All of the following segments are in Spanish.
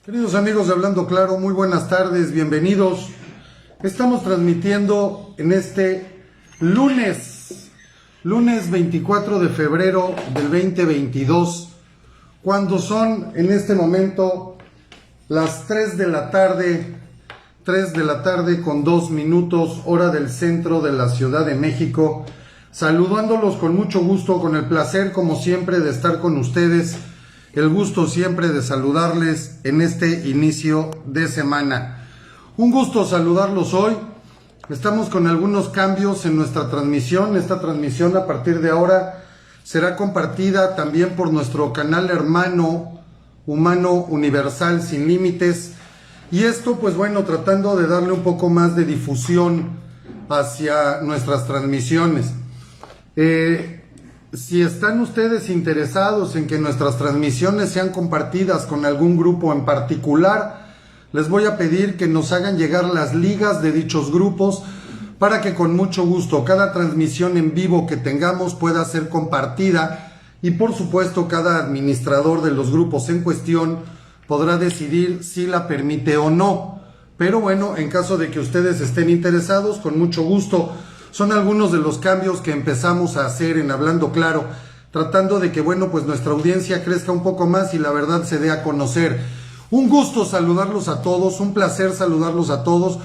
Queridos amigos de Hablando Claro, muy buenas tardes, bienvenidos. Estamos transmitiendo en este lunes 24 de febrero del 2022, cuando son en este momento las 3 de la tarde con 2 minutos, hora del centro de la Ciudad de México, saludándolos con mucho gusto, con el placer como siempre de estar con ustedes. El gusto siempre de saludarles en este inicio de semana. Un gusto saludarlos hoy. Estamos con algunos cambios en nuestra transmisión. Esta transmisión a partir de ahora será compartida también por nuestro canal hermano Humano Universal Sin Límites. Y esto, pues bueno, tratando de darle un poco más de difusión hacia nuestras transmisiones. Si están ustedes interesados en que nuestras transmisiones sean compartidas con algún grupo en particular, les voy a pedir que nos hagan llegar las ligas de dichos grupos para que con mucho gusto cada transmisión en vivo que tengamos pueda ser compartida y por supuesto cada administrador de los grupos en cuestión podrá decidir si la permite o no. Pero bueno, en caso de que ustedes estén interesados, con mucho gusto. Son algunos de los cambios que empezamos a hacer en Hablando Claro, tratando de que, bueno, pues nuestra audiencia crezca un poco más y la verdad se dé a conocer. Un gusto saludarlos a todos, un placer saludarlos a todos.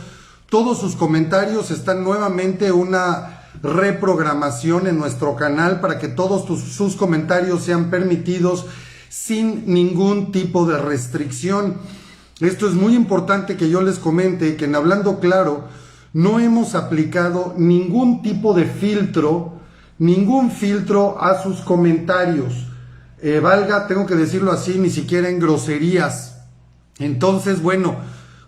Todos sus comentarios están nuevamente una reprogramación en nuestro canal para que todos sus comentarios sean permitidos sin ningún tipo de restricción. Esto es muy importante que yo les comente que en Hablando Claro no hemos aplicado ningún tipo de filtro, a sus comentarios. Tengo que decirlo así, ni siquiera en groserías. Entonces, bueno,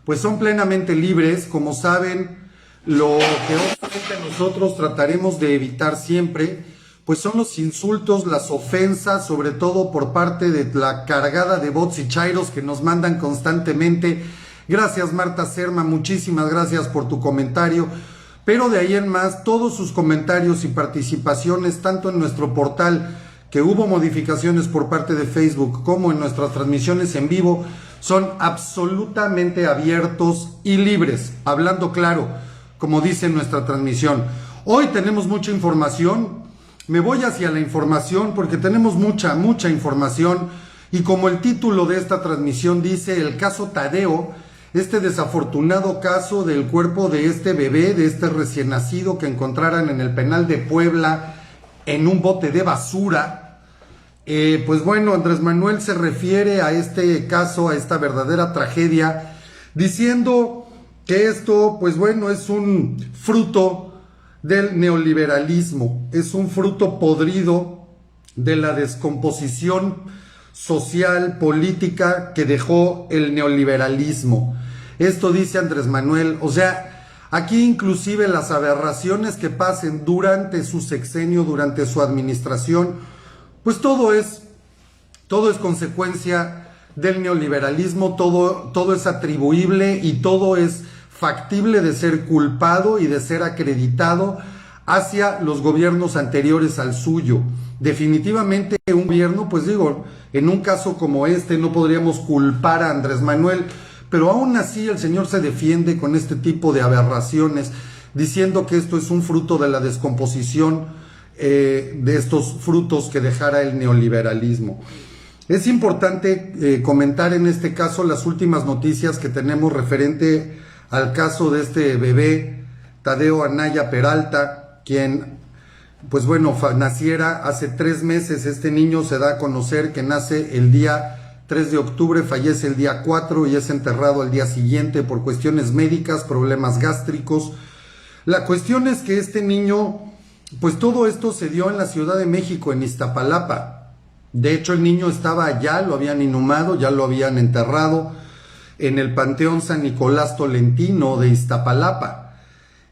pues son plenamente libres. Como saben, lo que obviamente nosotros trataremos de evitar siempre, pues son los insultos, las ofensas, sobre todo por parte de la cargada de bots y chairos que nos mandan constantemente. Gracias Marta Serma, muchísimas gracias por tu comentario, pero de ahí en más, todos sus comentarios y participaciones, tanto en nuestro portal, que hubo modificaciones por parte de Facebook, como en nuestras transmisiones en vivo, son absolutamente abiertos y libres, Hablando Claro, como dice nuestra transmisión. Hoy tenemos mucha información, me voy hacia la información porque tenemos mucha información, y como el título de esta transmisión dice, el caso Tadeo, este desafortunado caso del cuerpo de este bebé, de este recién nacido que encontraran en el penal de Puebla en un bote de basura. Pues bueno, Andrés Manuel se refiere a este caso, a esta verdadera tragedia, diciendo que esto, pues bueno, es un fruto del neoliberalismo, es un fruto podrido de la descomposición social, política que dejó el neoliberalismo. Esto dice Andrés Manuel. O sea, aquí inclusive las aberraciones que pasen durante su sexenio, durante su administración, pues todo es consecuencia del neoliberalismo, todo es atribuible y todo es factible de ser culpado y de ser acreditado hacia los gobiernos anteriores al suyo. Definitivamente un gobierno, pues digo, en un caso como este no podríamos culpar a Andrés Manuel, pero aún así el señor se defiende con este tipo de aberraciones, diciendo que esto es un fruto de la descomposición de estos frutos que dejara el neoliberalismo. Es importante comentar en este caso las últimas noticias que tenemos referente al caso de este bebé, Tadeo Anaya Peralta, quien, pues bueno, naciera hace 3 meses. Este niño se da a conocer que nace el día 3 de octubre, fallece el día 4 y es enterrado al día siguiente por cuestiones médicas, problemas gástricos. La cuestión es que este niño, pues todo esto se dio en la Ciudad de México, en Iztapalapa. De hecho, el niño estaba allá, lo habían inhumado, ya lo habían enterrado en el Panteón San Nicolás Tolentino de Iztapalapa.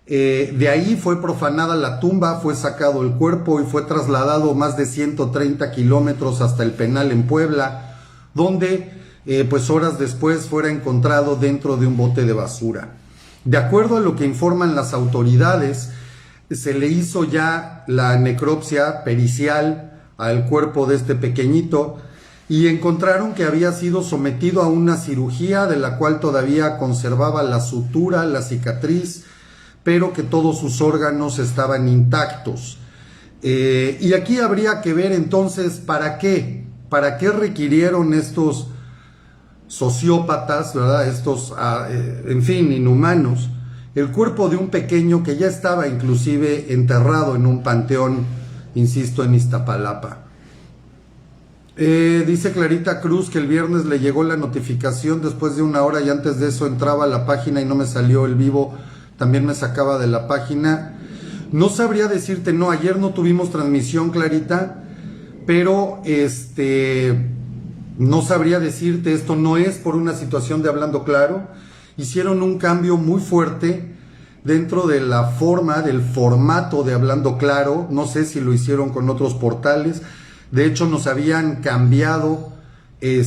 De ahí fue profanada la tumba, fue sacado el cuerpo y fue trasladado más de 130 kilómetros hasta el penal en Puebla, donde pues horas después fuera encontrado dentro de un bote de basura. De acuerdo a lo que informan las autoridades, se le hizo ya la necropsia pericial al cuerpo de este pequeñito y encontraron que había sido sometido a una cirugía de la cual todavía conservaba la sutura, la cicatriz, pero que todos sus órganos estaban intactos. Y aquí habría que ver entonces para qué requirieron estos sociópatas, ¿verdad? Estos, en fin, inhumanos, el cuerpo de un pequeño que ya estaba inclusive enterrado en un panteón, insisto, en Iztapalapa. Dice Clarita Cruz que el viernes le llegó la notificación después de 1 hora y antes de eso entraba a la página y no me salió el vivo, también me sacaba de la página. No sabría decirte, no, ayer no tuvimos transmisión, Clarita, pero no sabría decirte, esto no es por una situación de Hablando Claro. Hicieron un cambio muy fuerte dentro de la forma, del formato de Hablando Claro. No sé si lo hicieron con otros portales. De hecho, nos habían cambiado el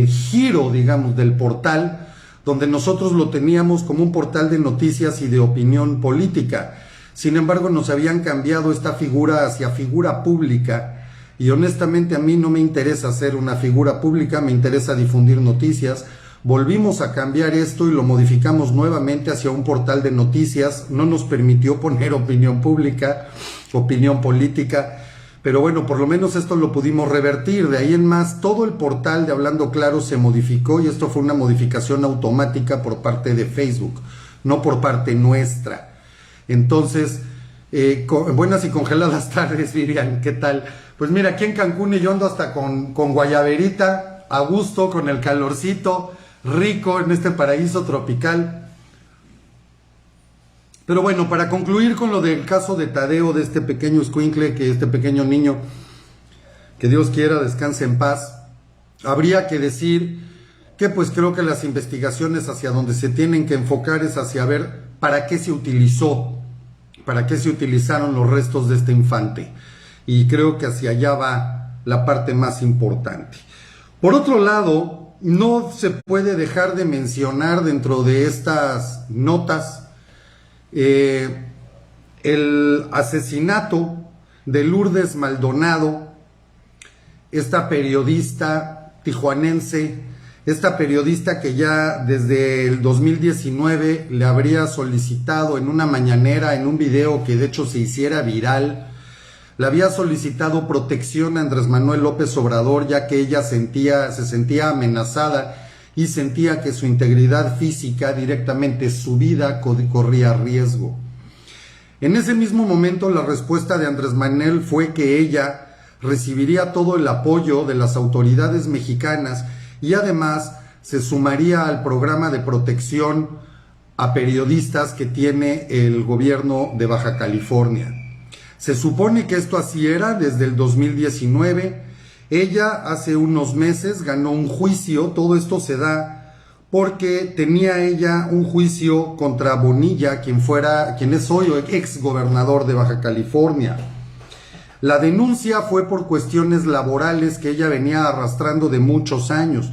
giro, digamos, del portal, donde nosotros lo teníamos como un portal de noticias y de opinión política. Sin embargo, nos habían cambiado esta figura hacia figura pública, y honestamente a mí no me interesa ser una figura pública, me interesa difundir noticias. Volvimos a cambiar esto y lo modificamos nuevamente hacia un portal de noticias. No nos permitió poner opinión pública, opinión política, pero bueno, por lo menos esto lo pudimos revertir. De ahí en más, todo el portal de Hablando Claro se modificó, y esto fue una modificación automática por parte de Facebook, no por parte nuestra. Entonces, buenas y congeladas tardes, Vivian, ¿qué tal? Pues mira, aquí en Cancún y yo ando hasta con guayaberita, a gusto, con el calorcito, rico en este paraíso tropical. Pero bueno, para concluir con lo del caso de Tadeo, de este pequeño escuincle, que este pequeño niño, que Dios quiera descanse en paz, habría que decir que pues creo que las investigaciones hacia donde se tienen que enfocar es hacia ver para qué se utilizaron los restos de este infante. Y creo que hacia allá va la parte más importante. Por otro lado, no se puede dejar de mencionar dentro de estas notas el asesinato de Lourdes Maldonado, esta periodista tijuanense, esta periodista que ya desde el 2019 le habría solicitado en una mañanera, en un video que de hecho se hiciera viral, le había solicitado protección a Andrés Manuel López Obrador, ya que ella se sentía amenazada y sentía que su integridad física, directamente su vida, corría riesgo. En ese mismo momento, la respuesta de Andrés Manuel fue que ella recibiría todo el apoyo de las autoridades mexicanas y además se sumaría al programa de protección a periodistas que tiene el gobierno de Baja California. Se supone que esto así era desde el 2019. Ella hace unos meses ganó un juicio. Todo esto se da porque tenía ella un juicio contra Bonilla, quien es hoy ex gobernador de Baja California. La denuncia fue por cuestiones laborales que ella venía arrastrando de muchos años.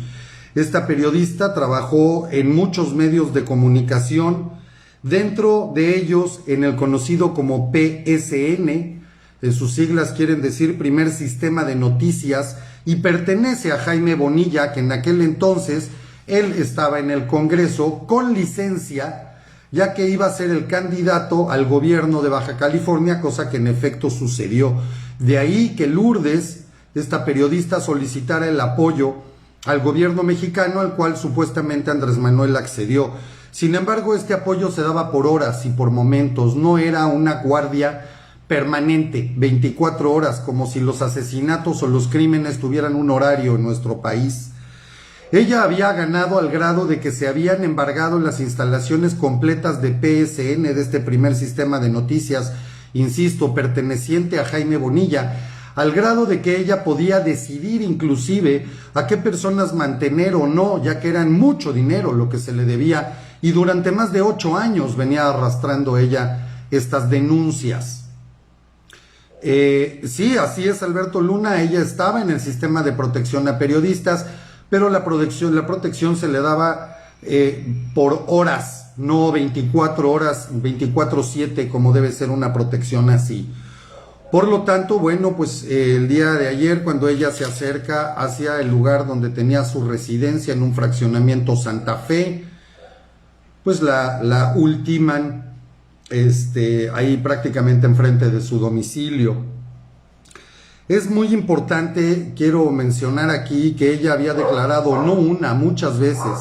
Esta periodista trabajó en muchos medios de comunicación, dentro de ellos en el conocido como PSN, sus siglas quieren decir Primer Sistema de Noticias, y pertenece a Jaime Bonilla, que en aquel entonces él estaba en el Congreso con licencia, ya que iba a ser el candidato al gobierno de Baja California, cosa que en efecto sucedió. De ahí que Lourdes, esta periodista, solicitara el apoyo al gobierno mexicano, al cual supuestamente Andrés Manuel accedió. Sin embargo, este apoyo se daba por horas y por momentos, no era una guardia permanente, 24 horas, como si los asesinatos o los crímenes tuvieran un horario en nuestro país. Ella había ganado al grado de que se habían embargado las instalaciones completas de PSN, de este Primer Sistema de Noticias, insisto, perteneciente a Jaime Bonilla, al grado de que ella podía decidir inclusive a qué personas mantener o no, ya que eran mucho dinero lo que se le debía, y durante más de 8 años venía arrastrando ella estas denuncias. Sí, así es, Alberto Luna, ella estaba en el sistema de protección a periodistas, pero la protección se le daba por horas, no 24 horas, 24/7, como debe ser una protección así. Por lo tanto, bueno, pues el día de ayer, cuando ella se acerca hacia el lugar donde tenía su residencia en un fraccionamiento Santa Fe, pues la ultiman ahí prácticamente enfrente de su domicilio. Es muy importante, quiero mencionar aquí, que ella había declarado no una, muchas veces,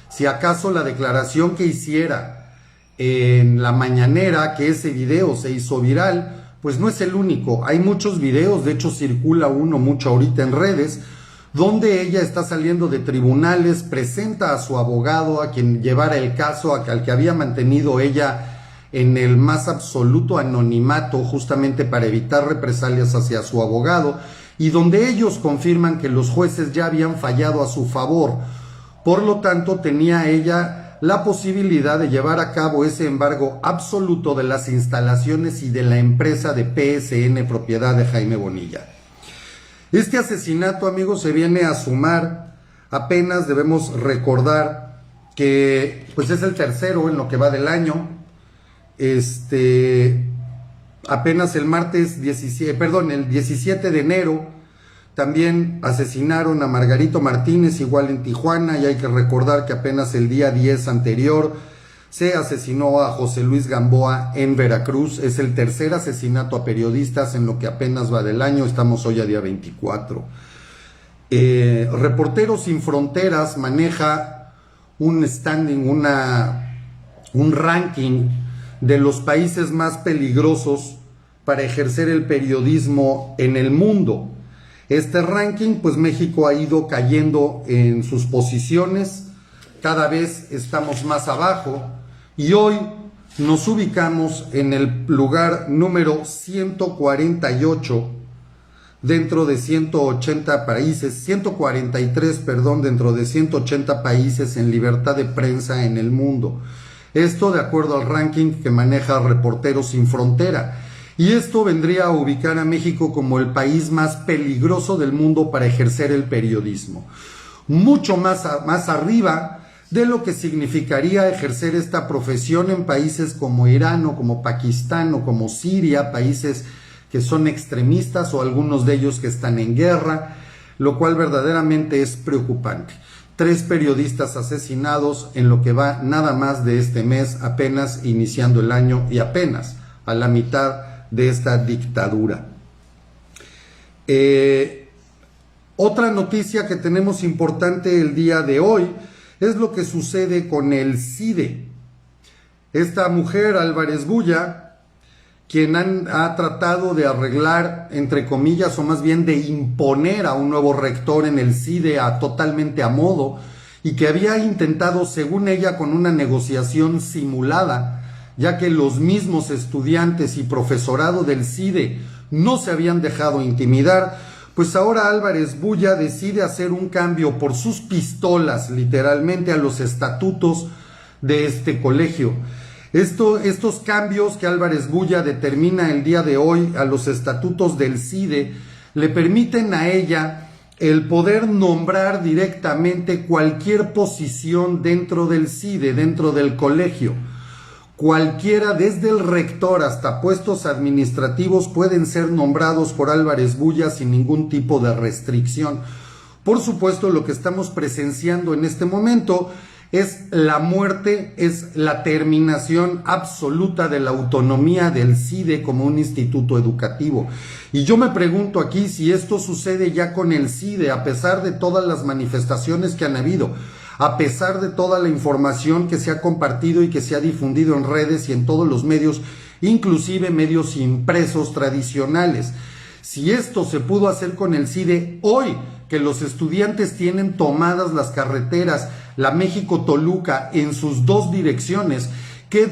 si acaso la declaración que hiciera en la mañanera, que ese video se hizo viral, pues no es el único. Hay muchos videos, de hecho circula uno mucho ahorita en redes, donde ella está saliendo de tribunales, presenta a su abogado, a quien llevara el caso, al que había mantenido ella en el más absoluto anonimato, justamente para evitar represalias hacia su abogado, y donde ellos confirman que los jueces ya habían fallado a su favor. Por lo tanto, tenía ella la posibilidad de llevar a cabo ese embargo absoluto de las instalaciones y de la empresa de PSN, propiedad de Jaime Bonilla. Este asesinato, amigos, se viene a sumar, apenas debemos recordar que pues es el tercero en lo que va del año. Apenas el el 17 de enero también asesinaron a Margarito Martínez, igual en Tijuana, y hay que recordar que apenas el día 10 anterior se asesinó a José Luis Gamboa en Veracruz. Es el tercer asesinato a periodistas en lo que apenas va del año, estamos hoy a día 24. Reporteros Sin Fronteras maneja un standing, un ranking de los países más peligrosos para ejercer el periodismo en el mundo. Este ranking, pues México ha ido cayendo en sus posiciones, cada vez estamos más abajo y hoy nos ubicamos en el lugar número 148 dentro de 180 países, 143, perdón, dentro de 180 países en libertad de prensa en el mundo. Esto de acuerdo al ranking que maneja Reporteros Sin Frontera. Y esto vendría a ubicar a México como el país más peligroso del mundo para ejercer el periodismo. Mucho más arriba de lo que significaría ejercer esta profesión en países como Irán o como Pakistán o como Siria, países que son extremistas o algunos de ellos que están en guerra, lo cual verdaderamente es preocupante. 3 periodistas asesinados en lo que va nada más de este mes, apenas iniciando el año y apenas a la mitad de esta dictadura. Otra noticia que tenemos importante el día de hoy es lo que sucede con el CIDE. Esta mujer, Álvarez Bulla, quien ha tratado de arreglar, entre comillas, o más bien de imponer a un nuevo rector en el CIDE totalmente a modo, y que había intentado, según ella, con una negociación simulada, ya que los mismos estudiantes y profesorado del CIDE no se habían dejado intimidar, pues ahora Álvarez Bulla decide hacer un cambio por sus pistolas, literalmente, a los estatutos de este colegio. Estos cambios que Álvarez Bulla determina el día de hoy a los estatutos del CIDE le permiten a ella el poder nombrar directamente cualquier posición dentro del CIDE, dentro del colegio. Cualquiera, desde el rector hasta puestos administrativos, pueden ser nombrados por Álvarez Bulla sin ningún tipo de restricción. Por supuesto, lo que estamos presenciando en este momento es la muerte, es la terminación absoluta de la autonomía del CIDE como un instituto educativo. Y yo me pregunto aquí si esto sucede ya con el CIDE, a pesar de todas las manifestaciones que han habido, a pesar de toda la información que se ha compartido y que se ha difundido en redes y en todos los medios, inclusive medios impresos tradicionales. Si esto se pudo hacer con el CIDE hoy, que los estudiantes tienen tomadas las carreteras, la México-Toluca en sus 2 direcciones,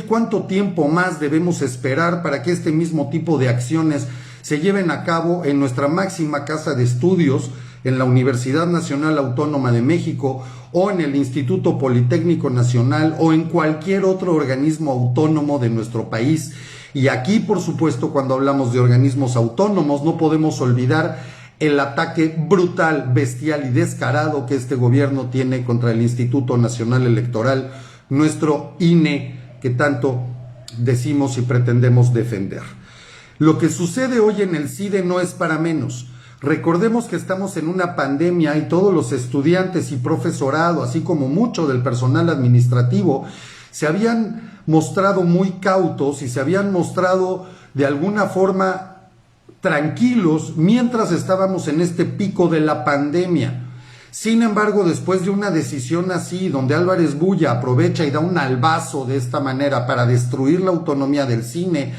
¿cuánto tiempo más debemos esperar para que este mismo tipo de acciones se lleven a cabo en nuestra máxima casa de estudios, en la Universidad Nacional Autónoma de México, o en el Instituto Politécnico Nacional, o en cualquier otro organismo autónomo de nuestro país? Y aquí, por supuesto, cuando hablamos de organismos autónomos, no podemos olvidar el ataque brutal, bestial y descarado que este gobierno tiene contra el Instituto Nacional Electoral, nuestro INE, que tanto decimos y pretendemos defender. Lo que sucede hoy en el CIDE no es para menos. Recordemos que estamos en una pandemia y todos los estudiantes y profesorado, así como mucho del personal administrativo, se habían mostrado muy cautos y se habían mostrado de alguna forma tranquilos mientras estábamos en este pico de la pandemia. Sin embargo, después de una decisión así, donde Álvarez Bulla aprovecha y da un albazo de esta manera para destruir la autonomía del CIDE,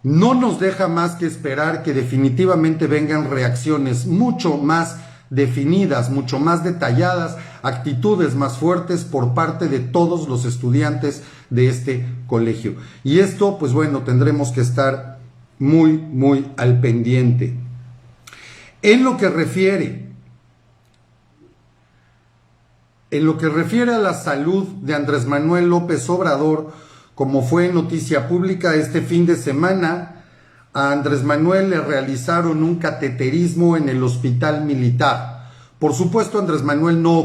no nos deja más que esperar que definitivamente vengan reacciones mucho más definidas, mucho más detalladas, actitudes más fuertes por parte de todos los estudiantes de este colegio. Y esto, pues bueno, tendremos que estar muy, muy al pendiente. En lo que refiere a la salud de Andrés Manuel López Obrador, como fue noticia pública este fin de semana, a Andrés Manuel le realizaron un cateterismo en el hospital militar. Por supuesto, Andrés Manuel no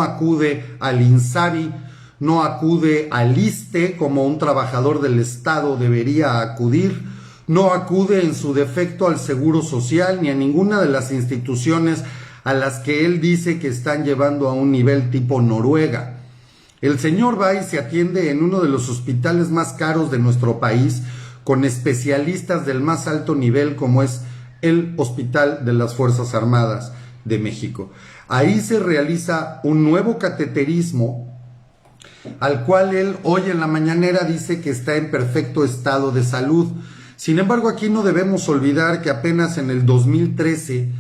acude al INSABI, no acude al ISSSTE como un trabajador del Estado debería acudir, no acude en su defecto al Seguro Social ni a ninguna de las instituciones a las que él dice que están llevando a un nivel tipo Noruega. El señor va y se atiende en uno de los hospitales más caros de nuestro país, con especialistas del más alto nivel, como es el Hospital de las Fuerzas Armadas de México. Ahí se realiza un nuevo cateterismo, al cual él hoy en la mañanera dice que está en perfecto estado de salud. Sin embargo, aquí no debemos olvidar que apenas en el 2013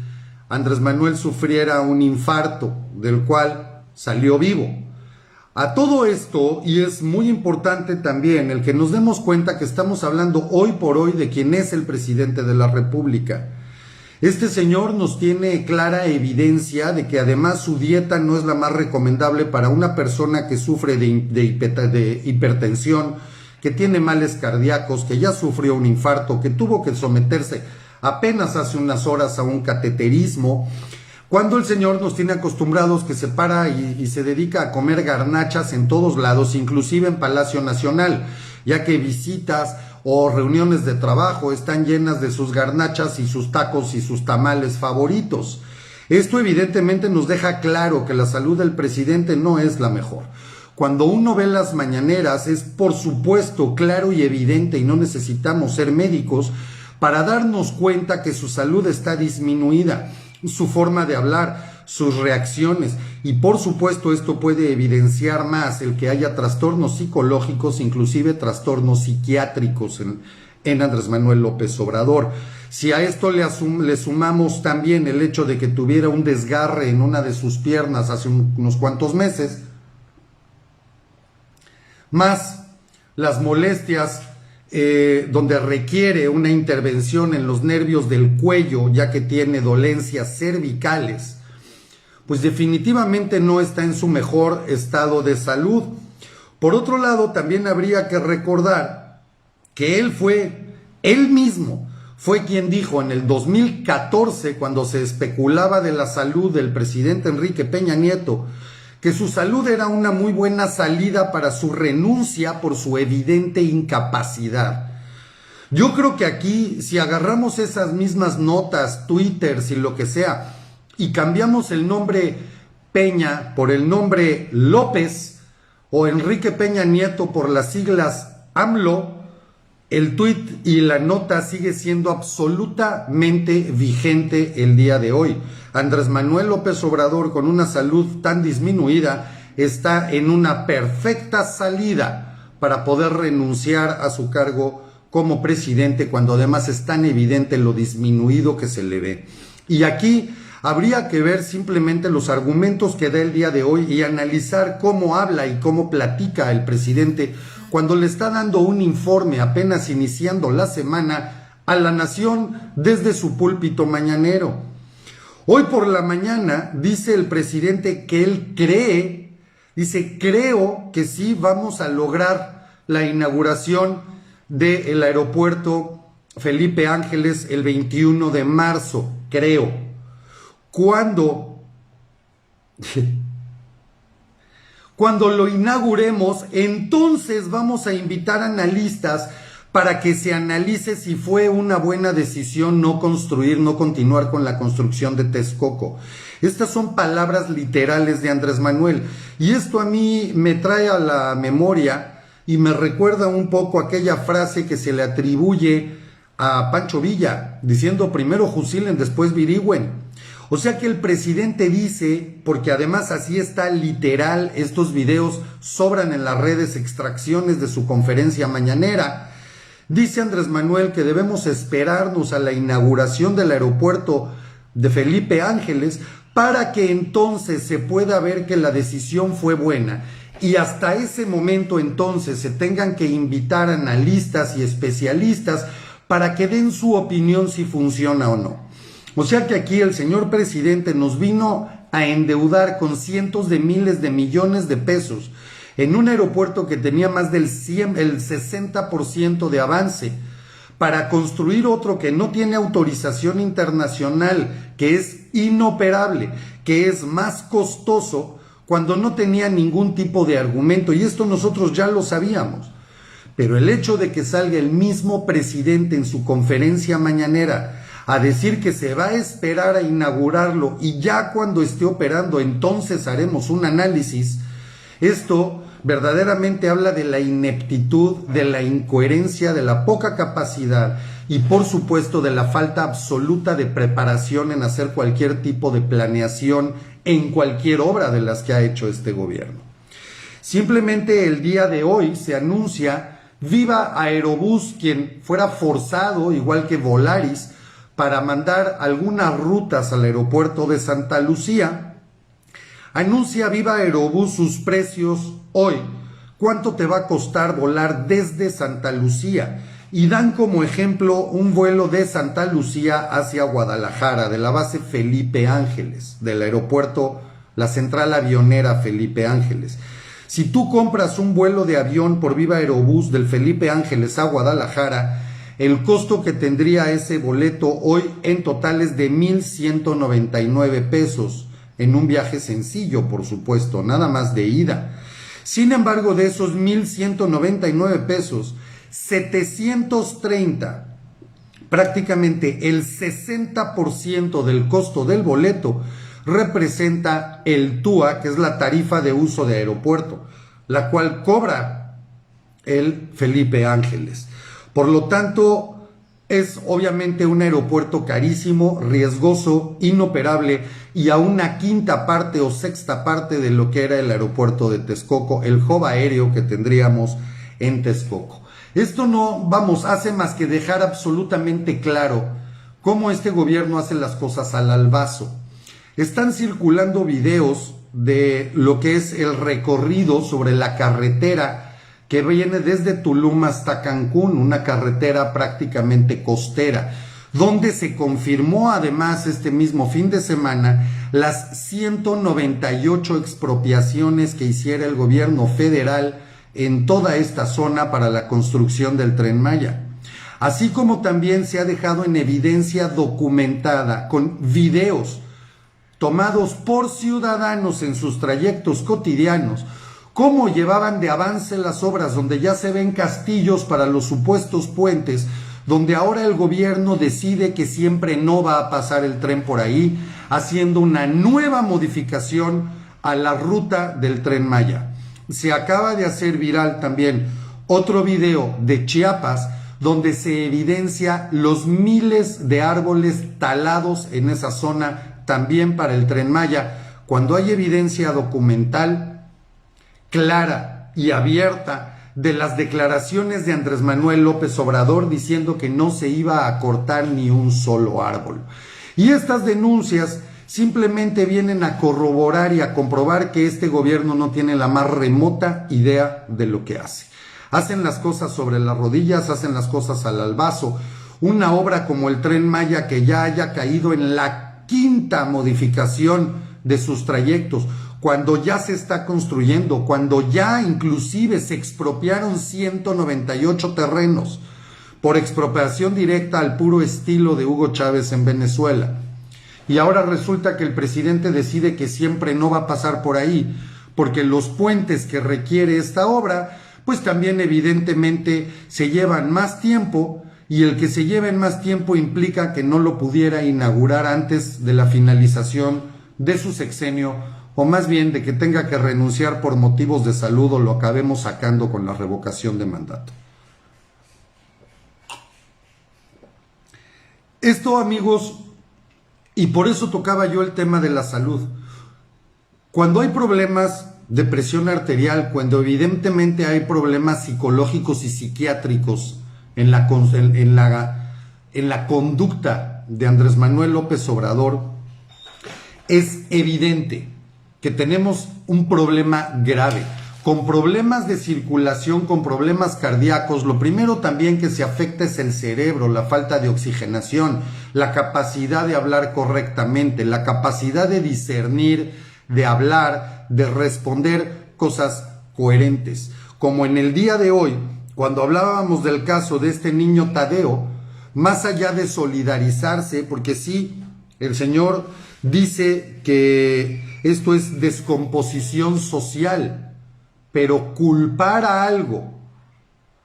Andrés Manuel sufriera un infarto, del cual salió vivo. A todo esto, y es muy importante también el que nos demos cuenta que estamos hablando hoy por hoy de quién es el presidente de la República. Este señor nos tiene clara evidencia de que además su dieta no es la más recomendable para una persona que sufre de hipertensión, que tiene males cardíacos, que ya sufrió un infarto, que tuvo que someterse apenas hace unas horas a un cateterismo, cuando el señor nos tiene acostumbrados que se para y se dedica a comer garnachas en todos lados, inclusive en Palacio Nacional, ya que visitas o reuniones de trabajo están llenas de sus garnachas y sus tacos y sus tamales favoritos. Esto evidentemente nos deja claro que la salud del presidente no es la mejor. Cuando uno ve las mañaneras es por supuesto claro y evidente, y no necesitamos ser médicos para darnos cuenta que su salud está disminuida, su forma de hablar, sus reacciones, y por supuesto esto puede evidenciar más el que haya trastornos psicológicos, inclusive trastornos psiquiátricos en Andrés Manuel López Obrador. Si a esto le sumamos también el hecho de que tuviera un desgarre en una de sus piernas hace unos cuantos meses, más las molestias donde requiere una intervención en los nervios del cuello, ya que tiene dolencias cervicales, pues definitivamente no está en su mejor estado de salud. Por otro lado, también habría que recordar que él mismo fue quien dijo en el 2014, cuando se especulaba de la salud del presidente Enrique Peña Nieto, que su salud era una muy buena salida para su renuncia por su evidente incapacidad. Yo creo que aquí, si agarramos esas mismas notas, twitters y lo que sea, y cambiamos el nombre Peña por el nombre López, o Enrique Peña Nieto por las siglas AMLO, el tuit y la nota sigue siendo absolutamente vigente el día de hoy. Andrés Manuel López Obrador, con una salud tan disminuida, está en una perfecta salida para poder renunciar a su cargo como presidente, cuando además es tan evidente lo disminuido que se le ve. Y aquí habría que ver simplemente los argumentos que da el día de hoy y analizar cómo habla y cómo platica el presidente cuando le está dando un informe apenas iniciando la semana a la nación desde su púlpito mañanero. Hoy por la mañana dice el presidente que él creo que sí vamos a lograr la inauguración del aeropuerto Felipe Ángeles el 21 de marzo, creo. Cuando lo inauguremos, entonces vamos a invitar analistas para que se analice si fue una buena decisión no continuar con la construcción de Texcoco. Estas son palabras literales de Andrés Manuel, y esto a mí me trae a la memoria y me recuerda un poco aquella frase que se le atribuye a Pancho Villa, diciendo primero fusilen, después virigüen. O sea que el presidente dice, porque además así está literal, estos videos sobran en las redes, extracciones de su conferencia mañanera, dice Andrés Manuel que debemos esperarnos a la inauguración del aeropuerto de Felipe Ángeles para que entonces se pueda ver que la decisión fue buena, y hasta ese momento entonces se tengan que invitar analistas y especialistas para que den su opinión si funciona o no. O sea que aquí el señor presidente nos vino a endeudar con cientos de miles de millones de pesos en un aeropuerto que tenía más del 60% de avance, para construir otro que no tiene autorización internacional, que es inoperable, que es más costoso, cuando no tenía ningún tipo de argumento, y esto nosotros ya lo sabíamos. Pero el hecho de que salga el mismo presidente en su conferencia mañanera a decir que se va a esperar a inaugurarlo y ya cuando esté operando entonces haremos un análisis, esto verdaderamente habla de la ineptitud, de la incoherencia, de la poca capacidad y por supuesto de la falta absoluta de preparación en hacer cualquier tipo de planeación en cualquier obra de las que ha hecho este gobierno. Simplemente el día de hoy se anuncia Viva Aerobús, quien fuera forzado, igual que Volaris, para mandar algunas rutas al aeropuerto de Santa Lucía. Anuncia Viva Aerobús sus precios hoy. ¿Cuánto te va a costar volar desde Santa Lucía? Y dan como ejemplo un vuelo de Santa Lucía hacia Guadalajara, de la base Felipe Ángeles, del aeropuerto, la central avionera Felipe Ángeles. Si tú compras un vuelo de avión por Viva Aerobús del Felipe Ángeles a Guadalajara, el costo que tendría ese boleto hoy en total es de 1,199 pesos. En un viaje sencillo, por supuesto, nada más de ida. Sin embargo, de esos 1,199 pesos, 730, prácticamente el 60% del costo del boleto, representa el TUA, que es la tarifa de uso de aeropuerto, la cual cobra el Felipe Ángeles. Por lo tanto, es obviamente un aeropuerto carísimo, riesgoso, inoperable y a una quinta parte o sexta parte de lo que era el aeropuerto de Texcoco, el hub aéreo que tendríamos en Texcoco. Esto no, hace más que dejar absolutamente claro cómo este gobierno hace las cosas al albazo. Están circulando videos de lo que es el recorrido sobre la carretera que viene desde Tulum hasta Cancún, una carretera prácticamente costera, donde se confirmó además este mismo fin de semana las 198 expropiaciones que hiciera el gobierno federal en toda esta zona para la construcción del Tren Maya. Así como también se ha dejado en evidencia documentada con videos tomados por ciudadanos en sus trayectos cotidianos, cómo llevaban de avance las obras, donde ya se ven castillos para los supuestos puentes, donde ahora el gobierno decide que siempre no va a pasar el tren por ahí, haciendo una nueva modificación a la ruta del Tren Maya. Se acaba de hacer viral también otro video de Chiapas, donde se evidencia los miles de árboles talados en esa zona también para el Tren Maya, cuando hay evidencia documental clara y abierta de las declaraciones de Andrés Manuel López Obrador diciendo que no se iba a cortar ni un solo árbol. Y estas denuncias simplemente vienen a corroborar y a comprobar que este gobierno no tiene la más remota idea de lo que hace. Hacen las cosas sobre las rodillas, hacen las cosas al albazo. Una obra como el Tren Maya que ya haya caído en la quinta modificación de sus trayectos, cuando ya se está construyendo, cuando ya inclusive se expropiaron 198 terrenos por expropiación directa al puro estilo de Hugo Chávez en Venezuela. Y ahora resulta que el presidente decide que siempre no va a pasar por ahí, porque los puentes que requiere esta obra pues también evidentemente se llevan más tiempo, y el que se lleven más tiempo implica que no lo pudiera inaugurar antes de la finalización de su sexenio, o más bien de que tenga que renunciar por motivos de salud o lo acabemos sacando con la revocación de mandato. Esto, amigos, y por eso tocaba yo el tema de la salud. Cuando hay problemas de presión arterial, cuando evidentemente hay problemas psicológicos y psiquiátricos en la conducta de Andrés Manuel López Obrador, es evidente que tenemos un problema grave, con problemas de circulación, con problemas cardíacos. Lo primero también que se afecta es el cerebro, la falta de oxigenación, la capacidad de hablar correctamente, la capacidad de discernir, de hablar, de responder cosas coherentes. Como en el día de hoy, cuando hablábamos del caso de este niño Tadeo, más allá de solidarizarse, porque sí, el señor dice que esto es descomposición social, pero culpar a algo,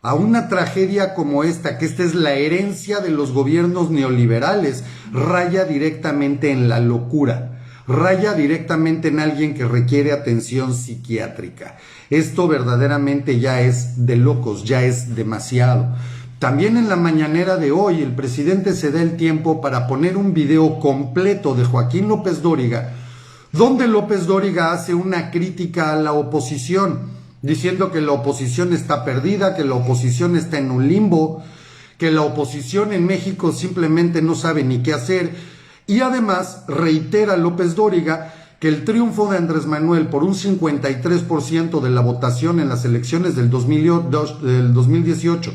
a una tragedia como esta, que esta es la herencia de los gobiernos neoliberales, raya directamente en la locura, raya directamente en alguien que requiere atención psiquiátrica. Esto verdaderamente ya es de locos, ya es demasiado. También en la mañanera de hoy el presidente se da el tiempo para poner un video completo de Joaquín López Dóriga, donde López Dóriga hace una crítica a la oposición, diciendo que la oposición está perdida, que la oposición está en un limbo, que la oposición en México simplemente no sabe ni qué hacer, y además reitera López Dóriga que el triunfo de Andrés Manuel por un 53% de la votación en las elecciones del 2018,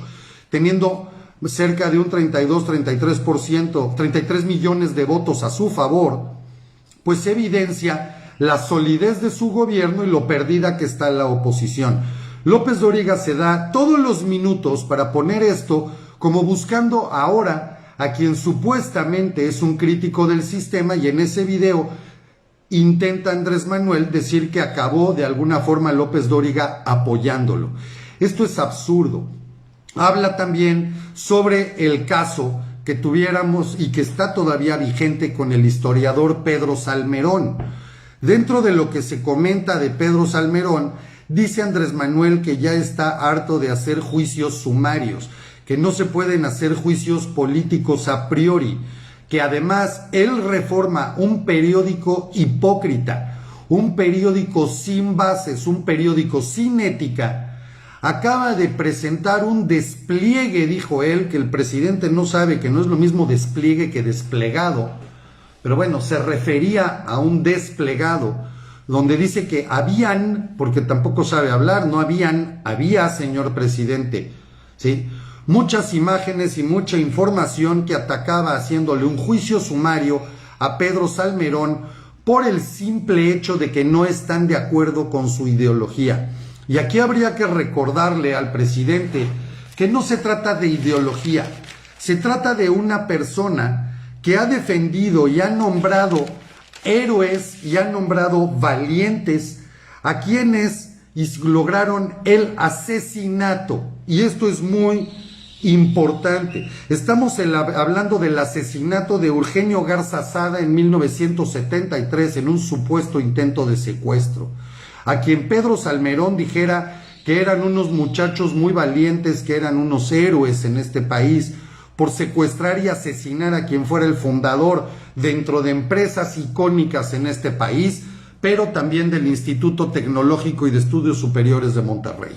teniendo cerca de un 32-33%, 33 millones de votos a su favor, pues evidencia la solidez de su gobierno y lo perdida que está la oposición. López Dóriga se da todos los minutos para poner esto como buscando ahora a quien supuestamente es un crítico del sistema, y en ese video intenta Andrés Manuel decir que acabó de alguna forma López Dóriga apoyándolo. Esto es absurdo. Habla también sobre el caso que tuviéramos y que está todavía vigente con el historiador Pedro Salmerón. Dentro de lo que se comenta de Pedro Salmerón, dice Andrés Manuel que ya está harto de hacer juicios sumarios, que no se pueden hacer juicios políticos a priori, que además él reforma un periódico hipócrita, un periódico sin bases, un periódico sin ética. Acaba de presentar un despliegue, dijo él, que el presidente no sabe que no es lo mismo despliegue que desplegado, pero bueno, se refería a un desplegado, donde dice que habían, porque tampoco sabe hablar, no habían, había, señor presidente, ¿sí?, muchas imágenes y mucha información que atacaba haciéndole un juicio sumario a Pedro Salmerón por el simple hecho de que no están de acuerdo con su ideología. Y aquí habría que recordarle al presidente que no se trata de ideología, se trata de una persona que ha defendido y ha nombrado héroes y ha nombrado valientes a quienes lograron el asesinato. Y esto es muy importante. Estamos hablando del asesinato de Eugenio Garza Sada en 1973 en un supuesto intento de secuestro, a quien Pedro Salmerón dijera que eran unos muchachos muy valientes, que eran unos héroes en este país, por secuestrar y asesinar a quien fuera el fundador dentro de empresas icónicas en este país, pero también del Instituto Tecnológico y de Estudios Superiores de Monterrey.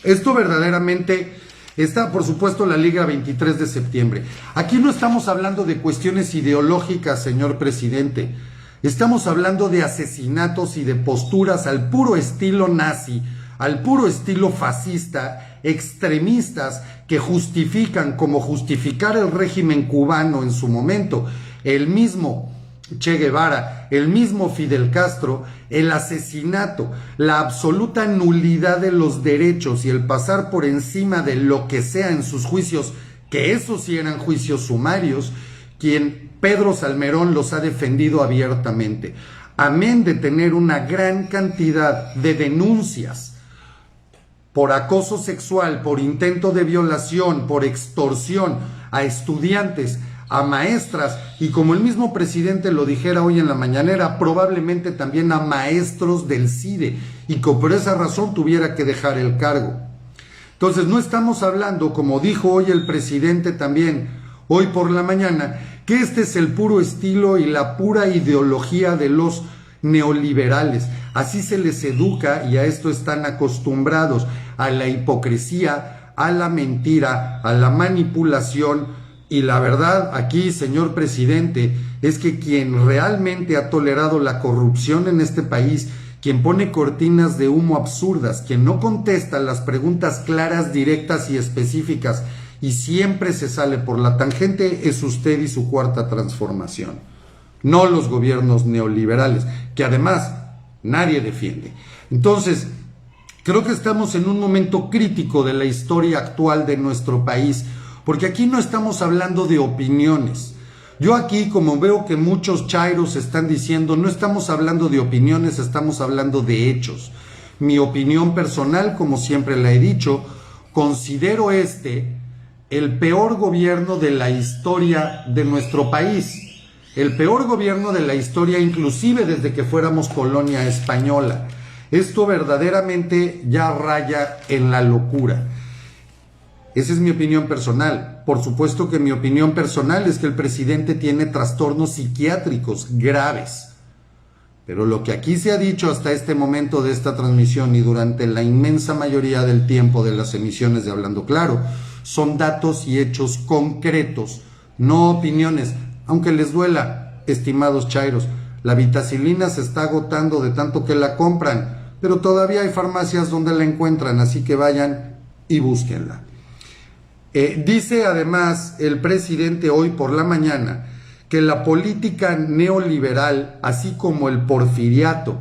Esto verdaderamente está, por supuesto, la Liga 23 de septiembre. Aquí no estamos hablando de cuestiones ideológicas, señor presidente. Estamos hablando de asesinatos y de posturas al puro estilo nazi, al puro estilo fascista, extremistas que justifican, como justificar el régimen cubano en su momento, el mismo Che Guevara, el mismo Fidel Castro, el asesinato, la absoluta nulidad de los derechos y el pasar por encima de lo que sea en sus juicios, que esos sí eran juicios sumarios, quien Pedro Salmerón los ha defendido abiertamente, amén de tener una gran cantidad de denuncias por acoso sexual, por intento de violación, por extorsión a estudiantes, a maestras y, como el mismo presidente lo dijera hoy en la mañanera, probablemente también a maestros del CIDE, y que por esa razón tuviera que dejar el cargo. Entonces no estamos hablando, como dijo hoy el presidente también, hoy por la mañana, que este es el puro estilo y la pura ideología de los neoliberales. Así se les educa y a esto están acostumbrados, a la hipocresía, a la mentira, a la manipulación. Y la verdad aquí, señor presidente, es que quien realmente ha tolerado la corrupción en este país, quien pone cortinas de humo absurdas, quien no contesta las preguntas claras, directas y específicas y siempre se sale por la tangente, es usted y su cuarta transformación, no los gobiernos neoliberales, que además nadie defiende. Entonces, creo que estamos en un momento crítico de la historia actual de nuestro país, porque aquí no estamos hablando de opiniones. Yo aquí, como veo que muchos chairos están diciendo, no estamos hablando de opiniones, estamos hablando de hechos. Mi opinión personal, como siempre la he dicho, considero el peor gobierno de la historia de nuestro país. El peor gobierno de la historia, inclusive desde que fuéramos colonia española. Esto verdaderamente ya raya en la locura. Esa es mi opinión personal. Por supuesto que mi opinión personal es que el presidente tiene trastornos psiquiátricos graves. Pero lo que aquí se ha dicho hasta este momento de esta transmisión y durante la inmensa mayoría del tiempo de las emisiones de Hablando Claro, son datos y hechos concretos, no opiniones. Aunque les duela, estimados chairos, la vitacilina se está agotando de tanto que la compran, pero todavía hay farmacias donde la encuentran, así que vayan y búsquenla. Dice además el presidente hoy por la mañana que la política neoliberal, así como el porfiriato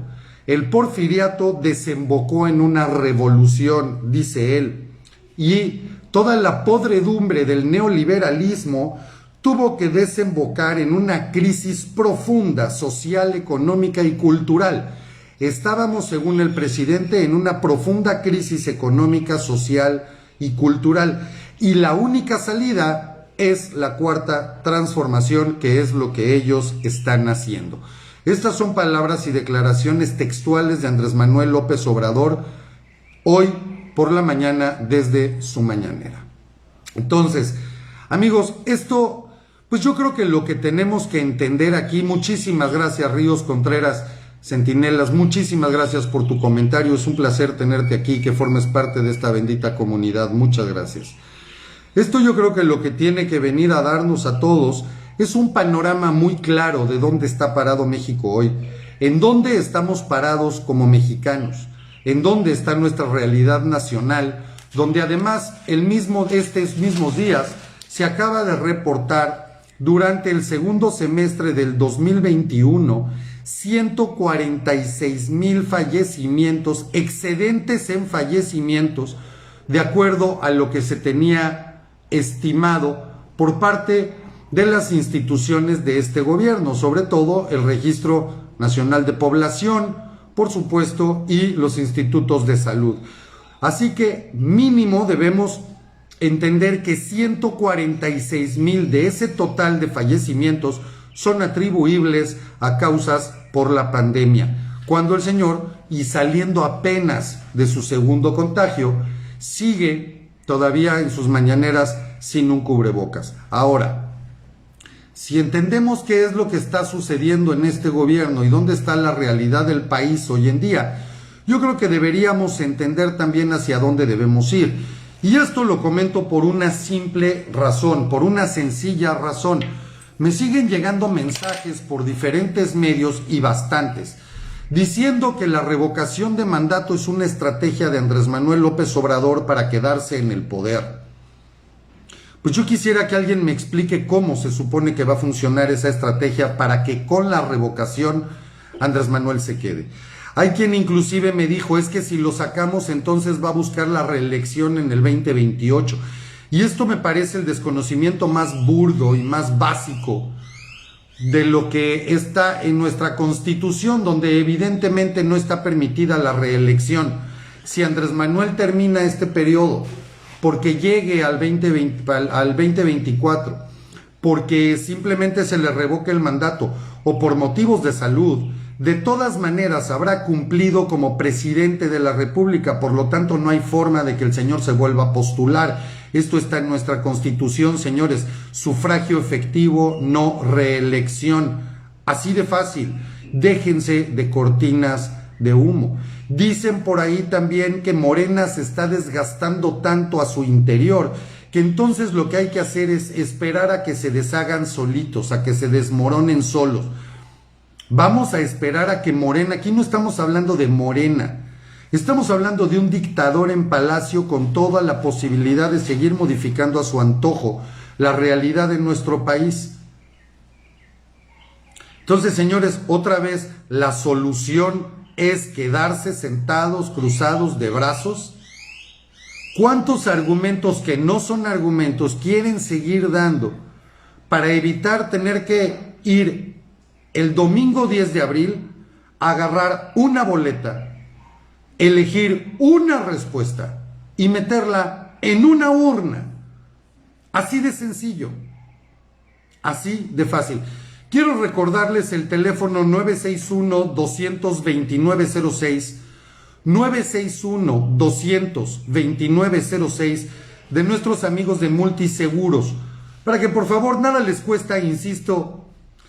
desembocó en una revolución, dice él, y toda la podredumbre del neoliberalismo tuvo que desembocar en una crisis profunda, social, económica y cultural. Estábamos, según el presidente, en una profunda crisis económica, social y cultural. Y la única salida es la cuarta transformación, que es lo que ellos están haciendo. Estas son palabras y declaraciones textuales de Andrés Manuel López Obrador hoy por la mañana desde su mañanera. Entonces, amigos, esto, pues yo creo que lo que tenemos que entender aquí, muchísimas gracias Ríos Contreras Centinelas, muchísimas gracias por tu comentario, es un placer tenerte aquí, que formes parte de esta bendita comunidad, muchas gracias. Esto yo creo que lo que tiene que venir a darnos a todos es un panorama muy claro de dónde está parado México hoy, en dónde estamos parados como mexicanos, en dónde está nuestra realidad nacional, donde además estos mismos días se acaba de reportar durante el segundo semestre del 2021 146,000 fallecimientos, excedentes en fallecimientos, de acuerdo a lo que se tenía estimado por parte de las instituciones de este gobierno, sobre todo el Registro Nacional de Población, por supuesto, y los institutos de salud. Así que mínimo debemos entender que 146,000 de ese total de fallecimientos son atribuibles a causas por la pandemia, cuando el señor, y saliendo apenas de su segundo contagio, sigue todavía en sus mañaneras sin un cubrebocas. Ahora, si entendemos qué es lo que está sucediendo en este gobierno y dónde está la realidad del país hoy en día, yo creo que deberíamos entender también hacia dónde debemos ir. Y esto lo comento por una simple razón, por una sencilla razón. Me siguen llegando mensajes por diferentes medios y bastantes, diciendo que la revocación de mandato es una estrategia de Andrés Manuel López Obrador para quedarse en el poder. Pues yo quisiera que alguien me explique cómo se supone que va a funcionar esa estrategia para que con la revocación Andrés Manuel se quede. Hay quien inclusive me dijo, es que si lo sacamos entonces va a buscar la reelección en el 2028. Y esto me parece el desconocimiento más burdo y más básico de lo que está en nuestra Constitución, donde evidentemente no está permitida la reelección. si Andrés Manuel termina este periodo, porque llegue al 2024, porque simplemente se le revoque el mandato o por motivos de salud, de todas maneras habrá cumplido como presidente de la República, por lo tanto no hay forma de que el señor se vuelva a postular. Esto está en nuestra Constitución, señores, sufragio efectivo, no reelección. Así de fácil, déjense de cortinas de humo. Dicen por ahí también que Morena se está desgastando tanto a su interior, que entonces lo que hay que hacer es esperar a que se deshagan solitos, a que se desmoronen solos. Vamos a esperar a que Morena, aquí no estamos hablando de Morena, estamos hablando de un dictador en palacio con toda la posibilidad de seguir modificando a su antojo la realidad de nuestro país. Entonces, señores, otra vez, la solución es quedarse sentados, cruzados de brazos. ¿Cuántos argumentos que no son argumentos quieren seguir dando para evitar tener que ir el domingo 10 de abril a agarrar una boleta, elegir una respuesta y meterla en una urna? Así de sencillo, así de fácil. Quiero recordarles el teléfono 961-229-06, 961-229-06 de nuestros amigos de Multiseguros, para que por favor nada les cuesta, insisto,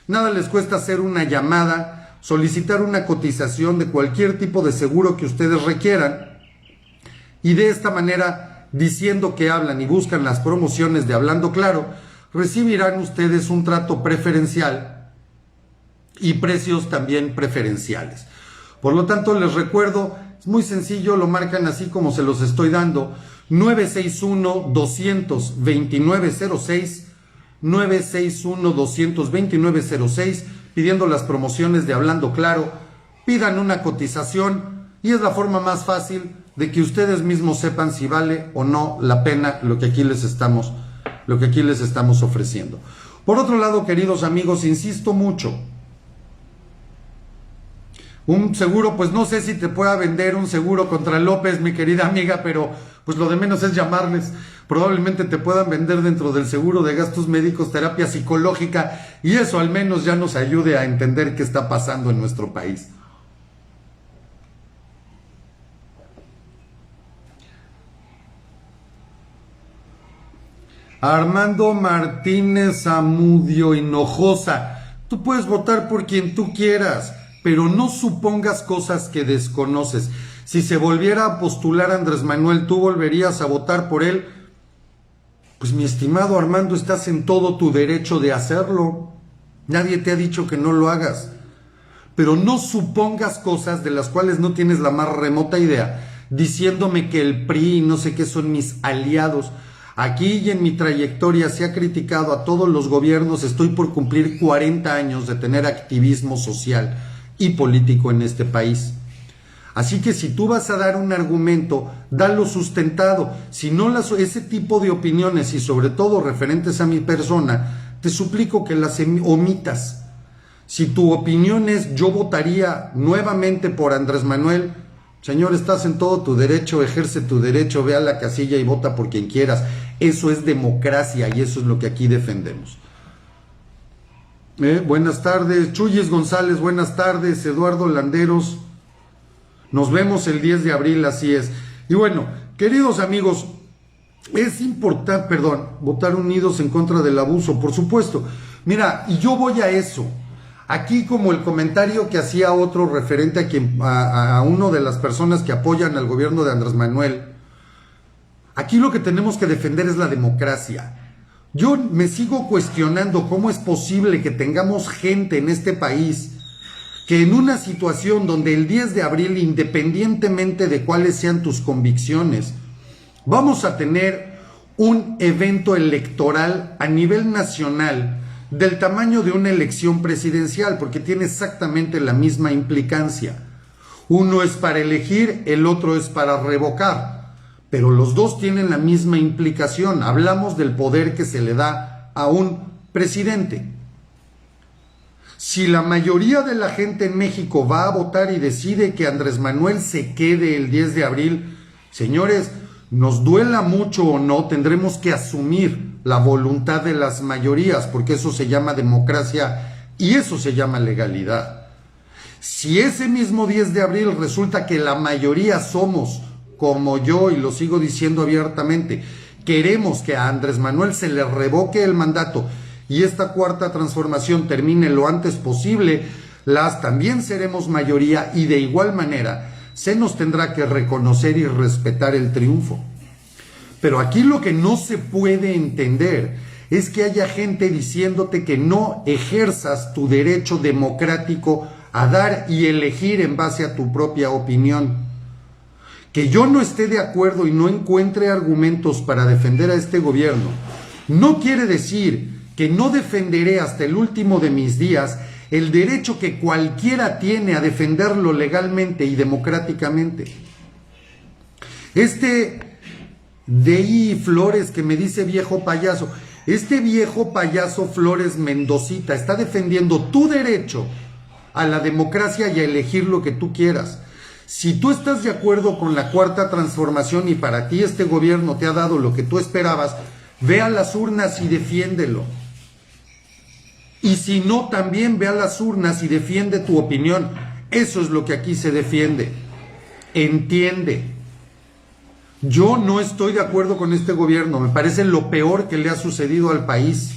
nada les cuesta hacer una llamada, solicitar una cotización de cualquier tipo de seguro que ustedes requieran, y de esta manera, diciendo que hablan y buscan las promociones de Hablando Claro, recibirán ustedes un trato preferencial y precios también preferenciales. Por lo tanto, les recuerdo, es muy sencillo, lo marcan así como se los estoy dando: 961-229-06, 961-229-06, pidiendo las promociones de Hablando Claro. Pidan una cotización y es la forma más fácil de que ustedes mismos sepan si vale o no la pena lo que aquí les estamos ofreciendo. Por otro lado, queridos amigos, insisto mucho, un seguro, pues no sé si te pueda vender un seguro contra López, mi querida amiga, pero pues lo de menos es llamarles. Probablemente te puedan vender dentro del seguro de gastos médicos terapia psicológica, y eso al menos ya nos ayude a entender qué está pasando en nuestro país. Armando Martínez Zamudio Hinojosa, tú puedes votar por quien tú quieras, pero no supongas cosas que desconoces. Si se volviera a postular Andrés Manuel, ¿tú volverías a votar por él? Pues mi estimado Armando, estás en todo tu derecho de hacerlo. Nadie te ha dicho que no lo hagas. Pero no supongas cosas de las cuales no tienes la más remota idea, diciéndome que el PRI y no sé qué son mis aliados. Aquí y en mi trayectoria se ha criticado a todos los gobiernos. Estoy por cumplir 40 años de tener activismo social y político en este país. Así que si tú vas a dar un argumento, dalo sustentado. Si no, ese tipo de opiniones, y sobre todo referentes a mi persona, te suplico que las omitas. Si tu opinión es yo votaría nuevamente por Andrés Manuel, señor, estás en todo tu derecho, ejerce tu derecho, ve a la casilla y vota por quien quieras. Eso es democracia y eso es lo que aquí defendemos. Buenas tardes, Chuyes González, buenas tardes, Eduardo Landeros. Nos vemos el 10 de abril, así es. Y bueno, queridos amigos, es importante, votar unidos en contra del abuso, por supuesto. Mira, y yo voy a eso. Aquí, como el comentario que hacía otro referente a uno de las personas que apoyan al gobierno de Andrés Manuel, aquí lo que tenemos que defender es la democracia. Yo me sigo cuestionando cómo es posible que tengamos gente en este país que en una situación donde el 10 de abril, independientemente de cuáles sean tus convicciones, vamos a tener un evento electoral a nivel nacional del tamaño de una elección presidencial, porque tiene exactamente la misma implicancia. Uno es para elegir, el otro es para revocar, pero los dos tienen la misma implicación. Hablamos del poder que se le da a un presidente. Si la mayoría de la gente en México va a votar y decide que Andrés Manuel se quede el 10 de abril, señores, nos duela mucho o no, tendremos que asumir la voluntad de las mayorías, porque eso se llama democracia y eso se llama legalidad. Si ese mismo 10 de abril resulta que la mayoría somos, como yo, y lo sigo diciendo abiertamente, queremos que a Andrés Manuel se le revoque el mandato y esta cuarta transformación termine lo antes posible, también seremos mayoría y de igual manera se nos tendrá que reconocer y respetar el triunfo. Pero aquí lo que no se puede entender es que haya gente diciéndote que no ejerzas tu derecho democrático a dar y elegir en base a tu propia opinión. Que yo no esté de acuerdo y no encuentre argumentos para defender a este gobierno, no quiere decir que no defenderé hasta el último de mis días el derecho que cualquiera tiene a defenderlo legalmente y democráticamente. D.I. Flores que me dice viejo payaso, este viejo payaso Flores Mendocita está defendiendo tu derecho a la democracia y a elegir lo que tú quieras. Si tú estás de acuerdo con la cuarta transformación y para ti este gobierno te ha dado lo que tú esperabas, ve a las urnas y defiéndelo. Y si no, también ve a las urnas y defiende tu opinión. Eso es lo que aquí se defiende. Entiende. Yo no estoy de acuerdo con este gobierno. Me parece lo peor que le ha sucedido al país.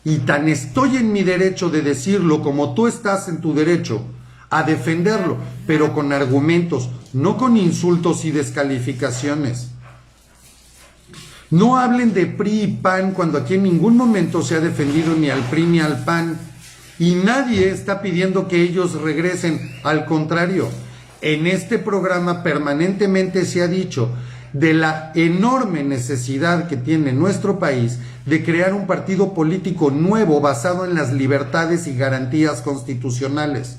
Y tan estoy en mi derecho de decirlo como tú estás en tu derecho a defenderlo, pero con argumentos, no con insultos y descalificaciones. No hablen de PRI y PAN cuando aquí en ningún momento se ha defendido ni al PRI ni al PAN. Y nadie está pidiendo que ellos regresen. Al contrario, en este programa permanentemente se ha dicho de la enorme necesidad que tiene nuestro país de crear un partido político nuevo basado en las libertades y garantías constitucionales.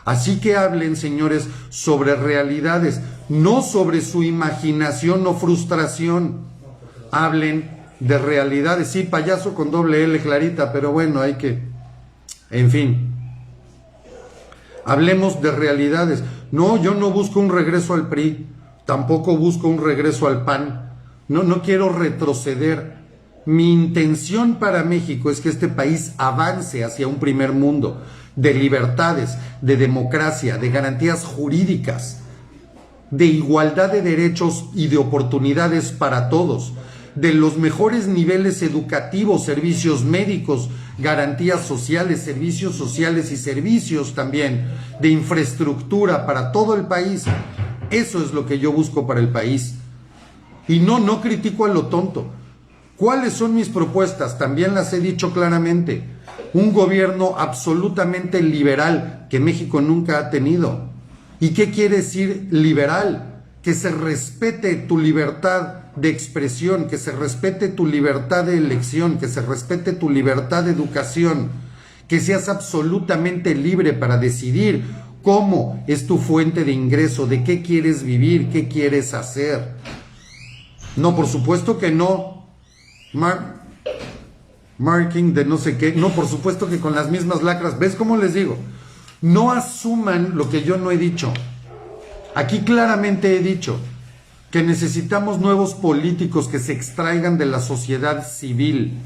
Así que hablen, señores, sobre realidades, no sobre su imaginación o frustración. Hablen de realidades. Sí, payaso con doble L clarita, pero bueno, hay que... En fin. Hablemos de realidades. No, yo no busco un regreso al PRI, tampoco busco un regreso al PAN. No quiero retroceder. Mi intención para México es que este país avance hacia un primer mundo de libertades, de democracia, de garantías jurídicas, de igualdad de derechos y de oportunidades para todos, de los mejores niveles educativos, servicios médicos, garantías sociales, servicios sociales y servicios también, de infraestructura para todo el país. Eso es lo que yo busco para el país. Y no critico a lo tonto. ¿Cuáles son mis propuestas? También las he dicho claramente. Un gobierno absolutamente liberal que México nunca ha tenido. ¿Y qué quiere decir liberal? Que se respete tu libertad de expresión, que se respete tu libertad de elección, que se respete tu libertad de educación, que seas absolutamente libre para decidir cómo es tu fuente de ingreso, de qué quieres vivir, qué quieres hacer. No, por supuesto que no. Marking de no sé qué. No, por supuesto que con las mismas lacras. ¿Ves cómo les digo? No asuman lo que yo no he dicho. Aquí claramente he dicho que necesitamos nuevos políticos que se extraigan de la sociedad civil.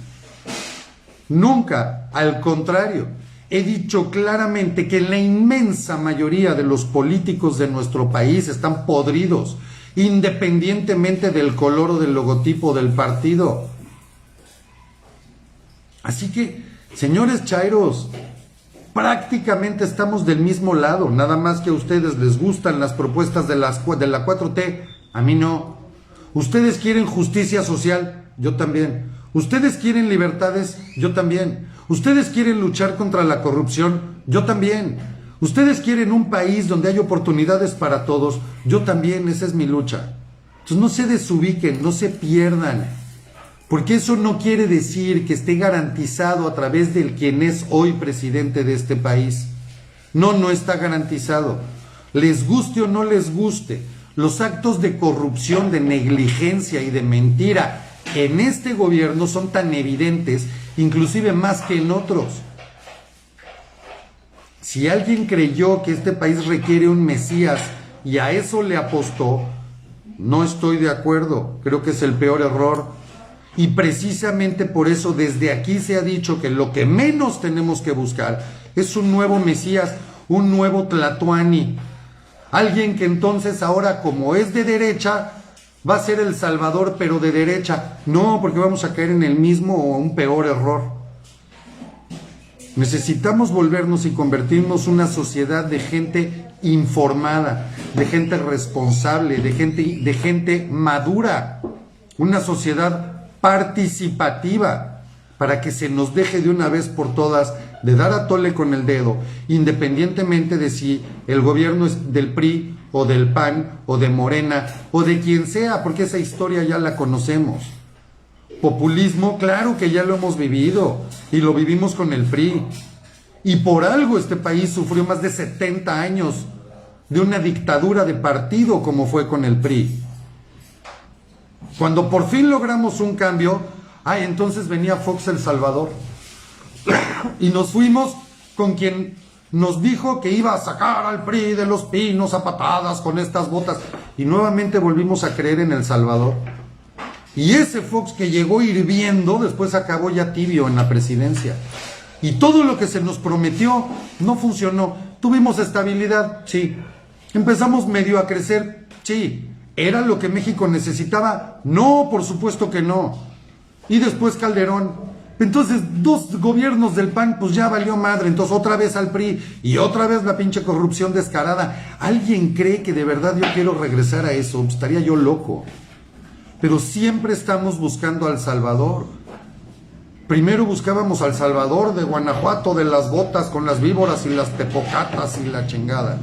Nunca, al contrario, he dicho claramente que la inmensa mayoría de los políticos de nuestro país están podridos, independientemente del color o del logotipo del partido. Así que, señores chairos, prácticamente estamos del mismo lado, nada más que a ustedes les gustan las propuestas de la 4T, a mí no. Ustedes quieren justicia social, yo también. Ustedes quieren libertades, yo también. Ustedes quieren luchar contra la corrupción, yo también. Ustedes quieren un país donde hay oportunidades para todos, yo también, esa es mi lucha. Entonces no se desubiquen, no se pierdan. Porque eso no quiere decir que esté garantizado a través del quien es hoy presidente de este país. No está garantizado. Les guste o no les guste, los actos de corrupción, de negligencia y de mentira en este gobierno son tan evidentes, inclusive más que en otros. Si alguien creyó que este país requiere un Mesías y a eso le apostó, no estoy de acuerdo, creo que es el peor error. Y precisamente por eso desde aquí se ha dicho que lo que menos tenemos que buscar es un nuevo Mesías, un nuevo Tlatoani. Alguien que entonces ahora, como es de derecha, va a ser el Salvador, pero de derecha. No, porque vamos a caer en el mismo o un peor error. Necesitamos volvernos y convertirnos en una sociedad de gente informada, de gente responsable, de gente madura. Una sociedad participativa, para que se nos deje de una vez por todas de dar a tole con el dedo, independientemente de si el gobierno es del PRI o del PAN o de Morena o de quien sea, porque esa historia ya la conocemos. Populismo, claro que ya lo hemos vivido y lo vivimos con el PRI, y por algo este país sufrió más de 70 años de una dictadura de partido como fue con el PRI. Cuando por fin logramos un cambio, entonces venía Fox El Salvador y nos fuimos con quien nos dijo que iba a sacar al PRI de los pinos a patadas con estas botas, y nuevamente volvimos a creer en El Salvador. Y ese Fox que llegó hirviendo, después acabó ya tibio en la presidencia. Y todo lo que se nos prometió no funcionó. Tuvimos estabilidad, sí. Empezamos medio a crecer, sí. ¿Era lo que México necesitaba? No, por supuesto que no. Y después Calderón. Entonces, 2 gobiernos del PAN, pues ya valió madre. Entonces otra vez al PRI y otra vez la pinche corrupción descarada. ¿Alguien cree que de verdad yo quiero regresar a eso? Estaría yo loco. Pero siempre estamos buscando al Salvador. Primero buscábamos al Salvador de Guanajuato, de las botas con las víboras y las tepocatas y la chingada.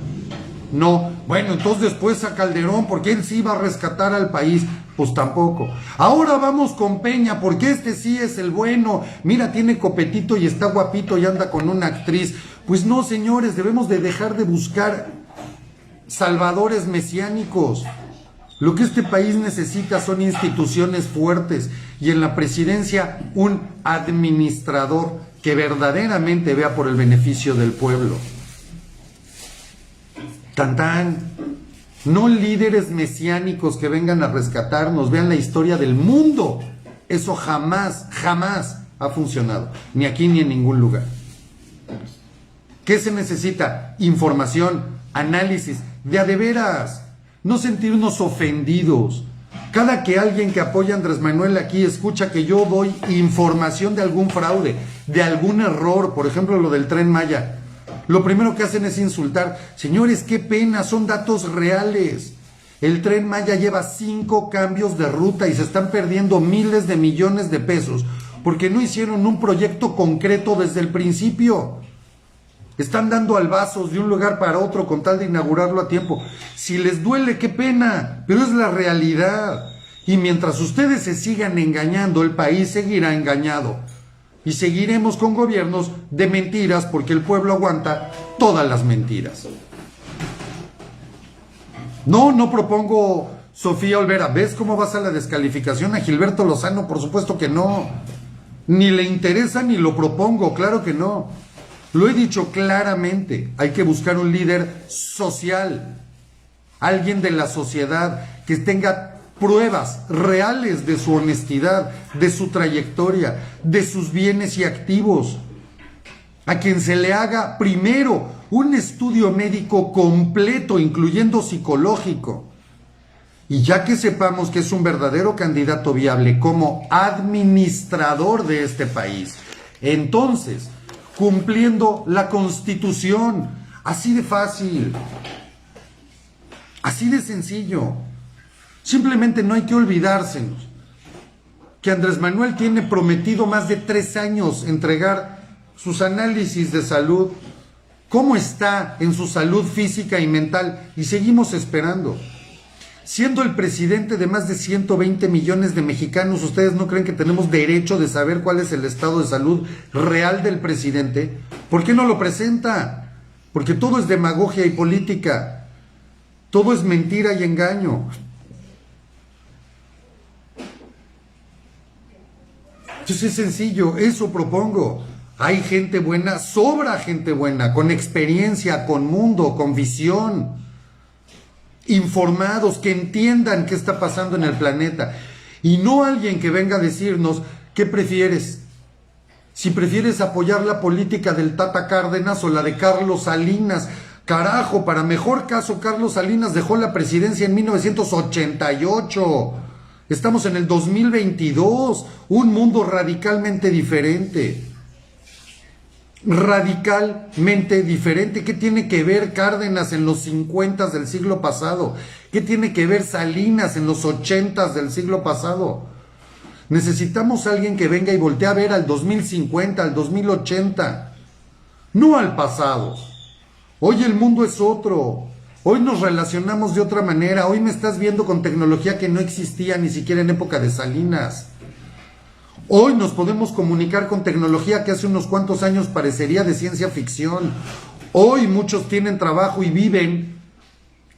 No, bueno, entonces después a Calderón, porque él sí iba a rescatar al país. Pues tampoco. Ahora vamos con Peña, porque este sí es el bueno. Mira, tiene copetito y está guapito y anda con una actriz. Pues no, señores, debemos de dejar de buscar salvadores mesiánicos. Lo que este país necesita son instituciones fuertes y en la presidencia un administrador que verdaderamente vea por el beneficio del pueblo. Tan tan. No líderes mesiánicos que vengan a rescatarnos. Vean la historia del mundo. Eso jamás, jamás ha funcionado. Ni aquí ni en ningún lugar. ¿Qué se necesita? Información, análisis, de a de veras. No sentirnos ofendidos. Cada que alguien que apoya a Andrés Manuel aquí escucha que yo doy información de algún fraude, de algún error, por ejemplo lo del Tren Maya, lo primero que hacen es insultar. Señores, qué pena, son datos reales. El Tren Maya lleva 5 cambios de ruta y se están perdiendo miles de millones de pesos porque no hicieron un proyecto concreto desde el principio. Están dando albazos de un lugar para otro con tal de inaugurarlo a tiempo. Si les duele, qué pena, pero es la realidad. Y mientras ustedes se sigan engañando, el país seguirá engañado. Y seguiremos con gobiernos de mentiras porque el pueblo aguanta todas las mentiras. No propongo Sofía Olvera. ¿Ves cómo vas a la descalificación a Gilberto Lozano? Por supuesto que no. Ni le interesa ni lo propongo, claro que no. Lo he dicho claramente, hay que buscar un líder social, alguien de la sociedad que tenga pruebas reales de su honestidad, de su trayectoria, de sus bienes y activos, a quien se le haga primero un estudio médico completo, incluyendo psicológico, y ya que sepamos que es un verdadero candidato viable como administrador de este país, entonces cumpliendo la Constitución, así de fácil, así de sencillo. Simplemente no hay que olvidársenos que Andrés Manuel tiene prometido más de 3 años entregar sus análisis de salud, cómo está en su salud física y mental, y seguimos esperando. Siendo el presidente de más de 120 millones de mexicanos, ¿ustedes no creen que tenemos derecho de saber cuál es el estado de salud real del presidente? ¿Por qué no lo presenta? Porque todo es demagogia y política. Todo es mentira y engaño. Entonces es sencillo, eso propongo. Hay gente buena, sobra gente buena, con experiencia, con mundo, con visión, informados, que entiendan qué está pasando en el planeta. Y no alguien que venga a decirnos, ¿qué prefieres? Si prefieres apoyar la política del Tata Cárdenas o la de Carlos Salinas. Carajo, para mejor caso, Carlos Salinas dejó la presidencia en 1988. Estamos en el 2022, un mundo radicalmente diferente. Radicalmente diferente. ¿Qué tiene que ver Cárdenas en los 50 del siglo pasado? ¿Qué tiene que ver Salinas en los 80 del siglo pasado? Necesitamos a alguien que venga y voltee a ver al 2050, al 2080, no al pasado. Hoy el mundo es otro. Hoy nos relacionamos de otra manera. Hoy me estás viendo con tecnología que no existía ni siquiera en época de Salinas. Hoy nos podemos comunicar con tecnología que hace unos cuantos años parecería de ciencia ficción. Hoy muchos tienen trabajo y viven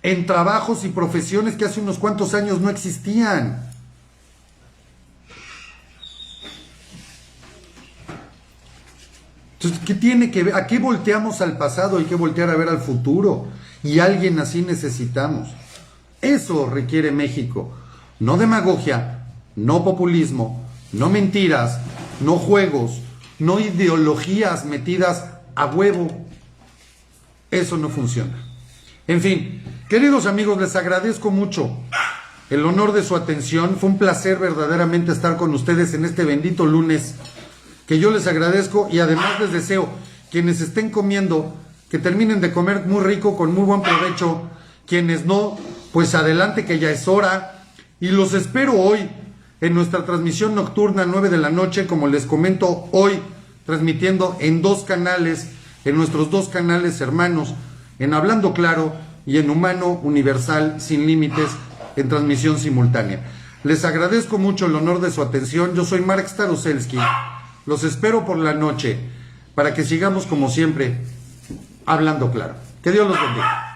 en trabajos y profesiones que hace unos cuantos años no existían. Entonces, ¿qué tiene que ver? ¿A qué volteamos al pasado? Hay que voltear a ver al futuro. Y alguien así necesitamos. Eso requiere México. No demagogia, no populismo, no mentiras, no juegos, no ideologías metidas a huevo. Eso no funciona. En fin, queridos amigos, les agradezco mucho el honor de su atención. Fue un placer verdaderamente estar con ustedes en este bendito lunes, que yo les agradezco, y además les deseo, quienes estén comiendo, que terminen de comer muy rico, con muy buen provecho. Quienes no, pues adelante, que ya es hora. Y los espero hoy en nuestra transmisión nocturna, 9 de la noche, como les comento, hoy transmitiendo en dos canales, en nuestros dos canales hermanos, en Hablando Claro y en Humano Universal Sin Límites, en transmisión simultánea. Les agradezco mucho el honor de su atención. Yo soy Mark Staroselski. Los espero por la noche para que sigamos, como siempre, hablando claro. Que Dios los bendiga.